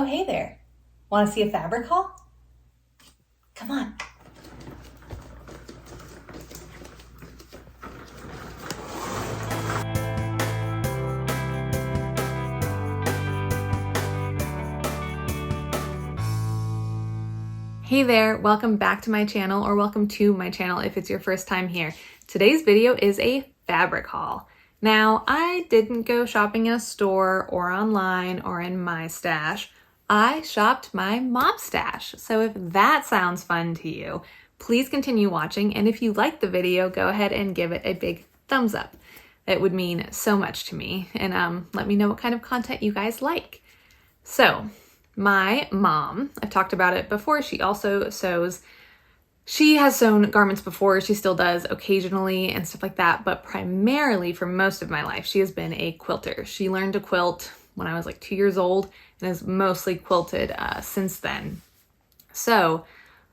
Oh, hey there. Want to see a fabric haul? Come on. Hey there, welcome back to my channel, or welcome to my channel if it's your first time here. Today's video is a fabric haul. Now, I didn't go shopping in a store or online or in my stash. I shopped my mom's stash. So if that sounds fun to you, please continue watching. And if you like the video, go ahead and give it a big thumbs up. It would mean so much to me. And let me know what kind of content you guys like. So, my mom, I've talked about it before, she also sews. She has sewn garments before, she still does occasionally and stuff like that, but primarily for most of my life, she has been a quilter. She learned to quilt when I was like 2 years old and has mostly quilted since then. So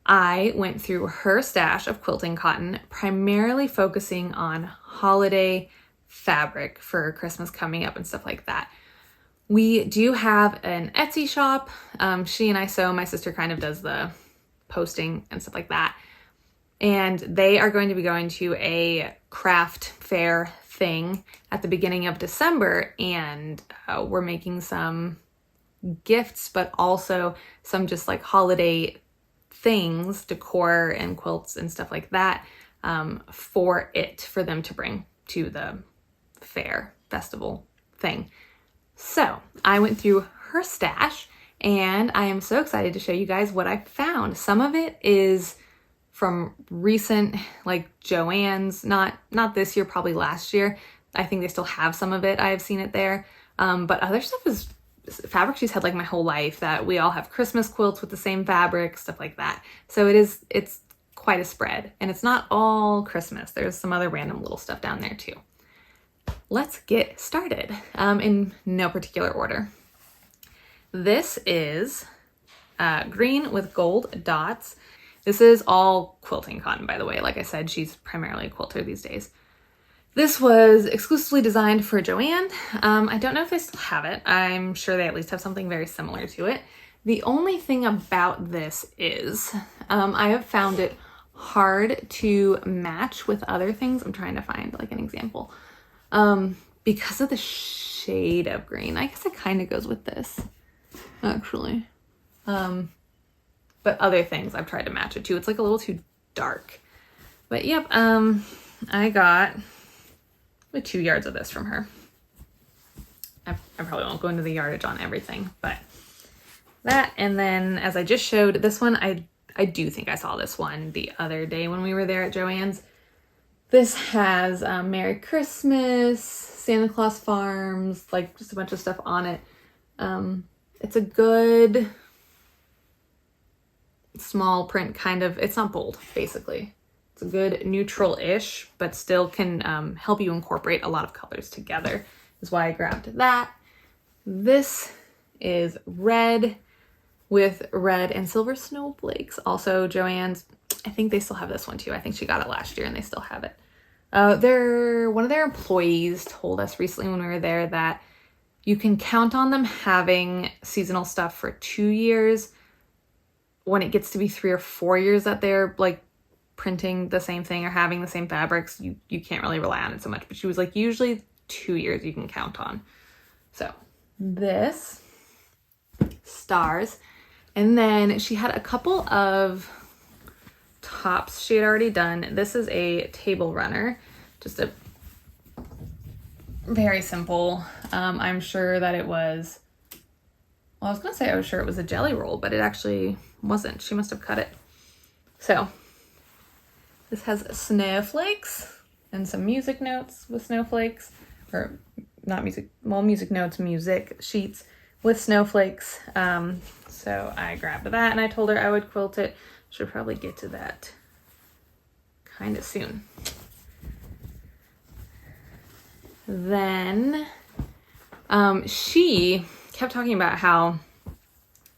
I went through her stash of quilting cotton, primarily focusing on holiday fabric for Christmas coming up and stuff like that. We do have an Etsy shop. She and I sew. My sister kind of does the posting and stuff like that. And they are going to be going to a craft fair thing at the beginning of December. And we're making some gifts, but also some just like holiday things, decor and quilts and stuff like that for them to bring to the fair festival thing. So I went through her stash and I am so excited to show you guys what I found. Some of it is from recent, like Joann's, not this year, probably last year. I think they still have some of it. I have seen it there. But other stuff is fabric she's had like my whole life, that we all have Christmas quilts with the same fabric, stuff like that. So it's quite a spread, and it's not all Christmas. There's some other random little stuff down there too. Let's get started in no particular order. This is green with gold dots. This is all quilting cotton, by the way. Like I said, she's primarily a quilter these days. This was exclusively designed for Joann. I don't know if they still have it. I'm sure they at least have something very similar to it. The only thing about this is I have found it hard to match with other things. I'm trying to find like an example. Because of the shade of green. I guess it kind of goes with this, actually. But other things I've tried to match it to. It's like a little too dark. But yep, I got 2 yards of this from her. I probably won't go into the yardage on everything, but that. And then as I just showed, this one, I do think I saw this one the other day when we were there at Joann's. This has Merry Christmas, Santa Claus Farms, like just a bunch of stuff on it. It's a good small print kind of, it's not bold, basically. It's a good neutral-ish, but still can help you incorporate a lot of colors together, is why I grabbed that. This is red with red and silver snowflakes. Also Joann's, I think they still have this one too. I think she got it last year and they still have it. One of their employees told us recently when we were there that you can count on them having seasonal stuff for 2 years. When it gets to be 3 or 4 years that they're like printing the same thing or having the same fabrics, you can't really rely on it so much. But she was like, usually 2 years you can count on. So this, stars. And then she had a couple of tops she had already done. This is a table runner, just a very simple. I'm sure that it was, well, I was gonna say I was sure it was a jelly roll, but it actually wasn't. She must have cut it. So this has snowflakes and some music notes with snowflakes, or not music, well, music notes, music sheets with snowflakes. So I grabbed that and I told her I would quilt it. Should probably get to that kind of soon. Then she kept talking about how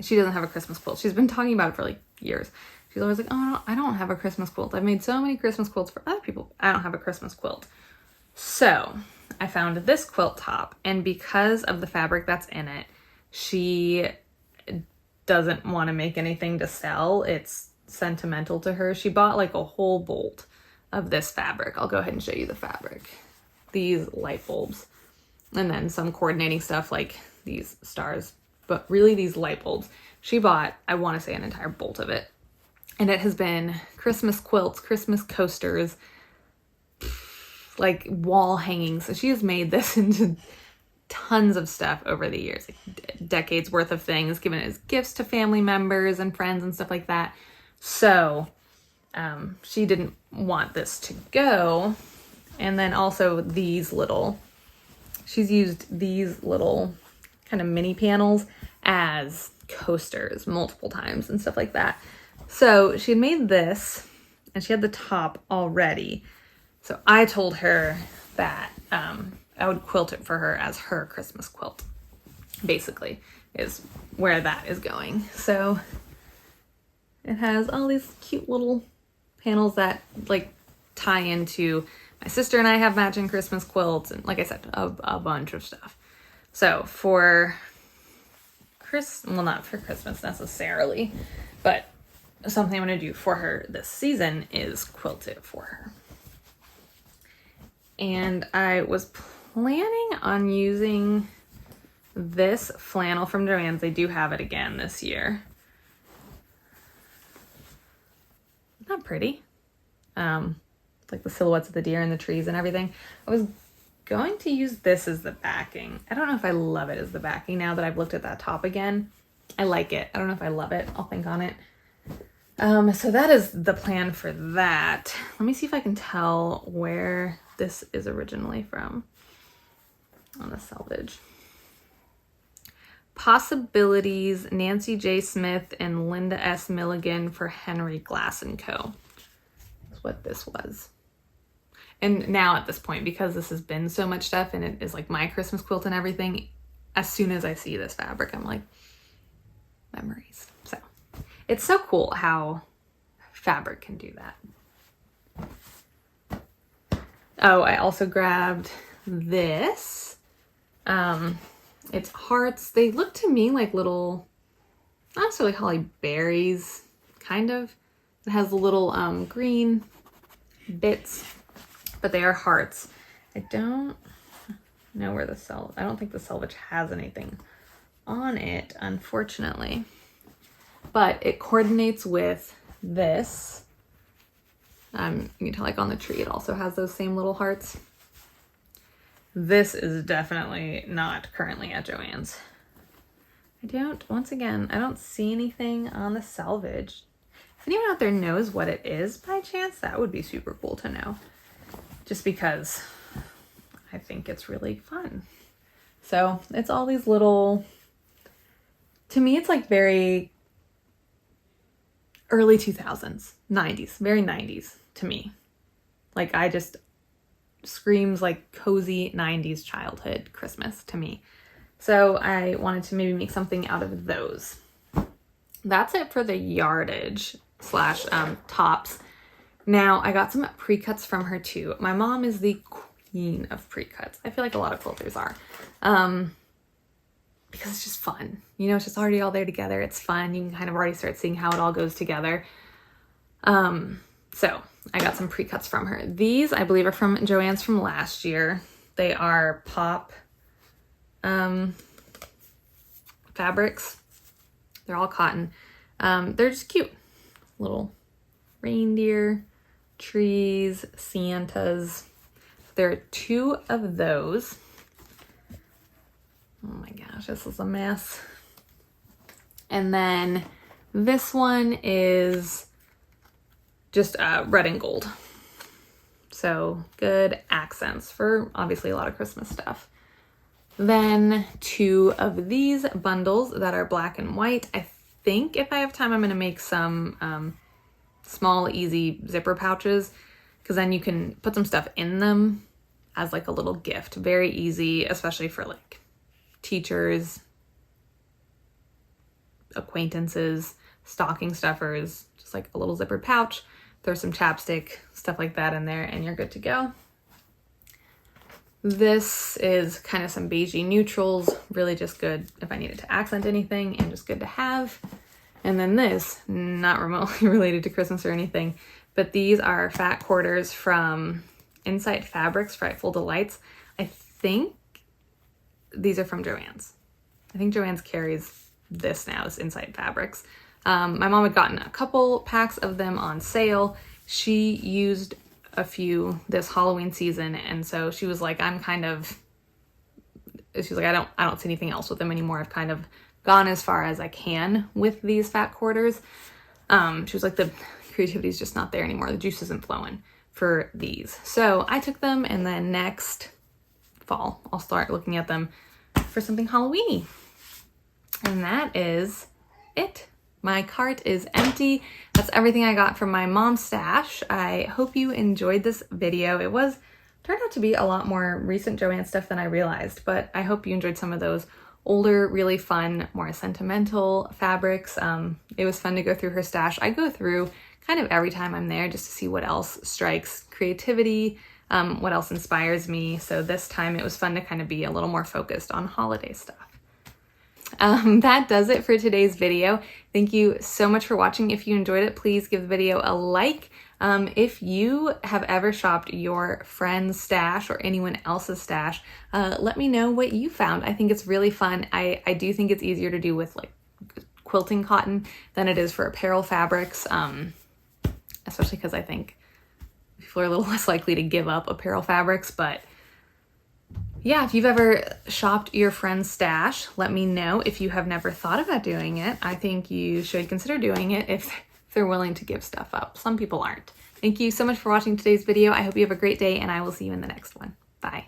she doesn't have a Christmas quilt. She's been talking about it for like years. She's always like, oh, I don't have a Christmas quilt. I've made so many Christmas quilts for other people. I don't have a Christmas quilt. So I found this quilt top, and because of the fabric that's in it, she doesn't want to make anything to sell. It's sentimental to her. She bought like a whole bolt of this fabric. I'll go ahead and show you the fabric. These light bulbs. And then some coordinating stuff like these stars. But really these light bulbs. She bought, I want to say, an entire bolt of it. And it has been Christmas quilts, Christmas coasters, like wall hangings. So she has made this into tons of stuff over the years, like decades worth of things, given it as gifts to family members and friends and stuff like that. So she didn't want this to go. And then also these little, she's used these little kind of mini panels as coasters multiple times and stuff like that. So she had made this and she had the top already. So I told her that I would quilt it for her as her Christmas quilt, basically, is where that is going. So it has all these cute little panels that like tie into my sister and I have matching Christmas quilts, and like I said, a bunch of stuff. So for well, not for Christmas necessarily, but something I'm going to do for her this season is quilt it for her. And I was planning on using this flannel from Joann's. They do have it again this year. Isn't that pretty? Like the silhouettes of the deer and the trees and everything. I was going to use this as the backing. I don't know if I love it as the backing now that I've looked at that top again. I like it. I don't know if I love it. I'll think on it. So that is the plan for that. Let me see if I can tell where this is originally from on the selvage. Possibilities, Nancy J. Smith and Linda S. Milligan for Henry Glass & Co. That's what this was. And now at this point, because this has been so much stuff and it is like my Christmas quilt and everything, as soon as I see this fabric, I'm like, memories. So it's so cool how fabric can do that. Oh, I also grabbed this. It's hearts. They look to me like little, not necessarily holly berries, kind of. It has the little green bits, but they are hearts. I don't know where I don't think the selvage has anything on it, unfortunately. But it coordinates with this. You can tell like on the tree, it also has those same little hearts. This is definitely not currently at Joann's. Once again, I don't see anything on the selvage. If anyone out there knows what it is by chance, that would be super cool to know. Just because I think it's really fun. So it's all these little, to me, it's like very early 2000s, 90s, very 90s to me. Like screams like cozy 90s childhood Christmas to me. So I wanted to maybe make something out of those. That's it for the yardage / tops. Now I got some pre-cuts from her too. My mom is the queen of pre-cuts. I feel like a lot of quilters are. Because it's just fun. You know, it's just already all there together. It's fun. You can kind of already start seeing how it all goes together. So I got some pre-cuts from her. These, I believe, are from Joann's from last year. They are pop fabrics. They're all cotton. They're just cute. Little reindeer, trees, Santas. There are 2 of those. Oh my gosh, this is a mess. And then this one is just red and gold. So good accents for obviously a lot of Christmas stuff. Then 2 of these bundles that are black and white. I think if I have time, I'm going to make some small, easy zipper pouches, because then you can put some stuff in them as like a little gift. Very easy, especially for like teachers, acquaintances, stocking stuffers, just like a little zippered pouch. Throw some chapstick, stuff like that in there, and you're good to go. This is kind of some beigey neutrals, really just good if I needed to accent anything and just good to have. And then this, not remotely related to Christmas or anything, but these are fat quarters from Insight Fabrics, Frightful Delights. I think these are from Joann's. I think Joann's carries this now, this Insight Fabrics. My mom had gotten a couple packs of them on sale. She used a few this Halloween season, and so she was like, I don't see anything else with them anymore. I've kind of gone as far as I can with these fat quarters. She was like, the creativity's just not there anymore. The juice isn't flowing for these. So I took them, and then next fall, I'll start looking at them for something Halloween-y. And that is it. My cart is empty. That's everything I got from my mom's stash. I hope you enjoyed this video. It turned out to be a lot more recent Joann stuff than I realized, but I hope you enjoyed some of those older, really fun, more sentimental fabrics. It was fun to go through her stash. I go through kind of every time I'm there just to see what else strikes creativity, what else inspires me. So this time it was fun to kind of be a little more focused on holiday stuff. That does it for today's video. Thank you so much for watching. If you enjoyed it, please give the video a like. If you have ever shopped your friend's stash or anyone else's stash, let me know what you found. I think it's really fun. I do think it's easier to do with like quilting cotton than it is for apparel fabrics, especially because I think people are a little less likely to give up apparel fabrics. But yeah, if you've ever shopped your friend's stash, let me know. If you have never thought about doing it, I think you should consider doing it if they're willing to give stuff up. Some people aren't. Thank you so much for watching today's video. I hope you have a great day, and I will see you in the next one. Bye.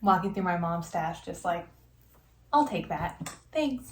Walking through my mom's stash, just like, I'll take that. Thanks.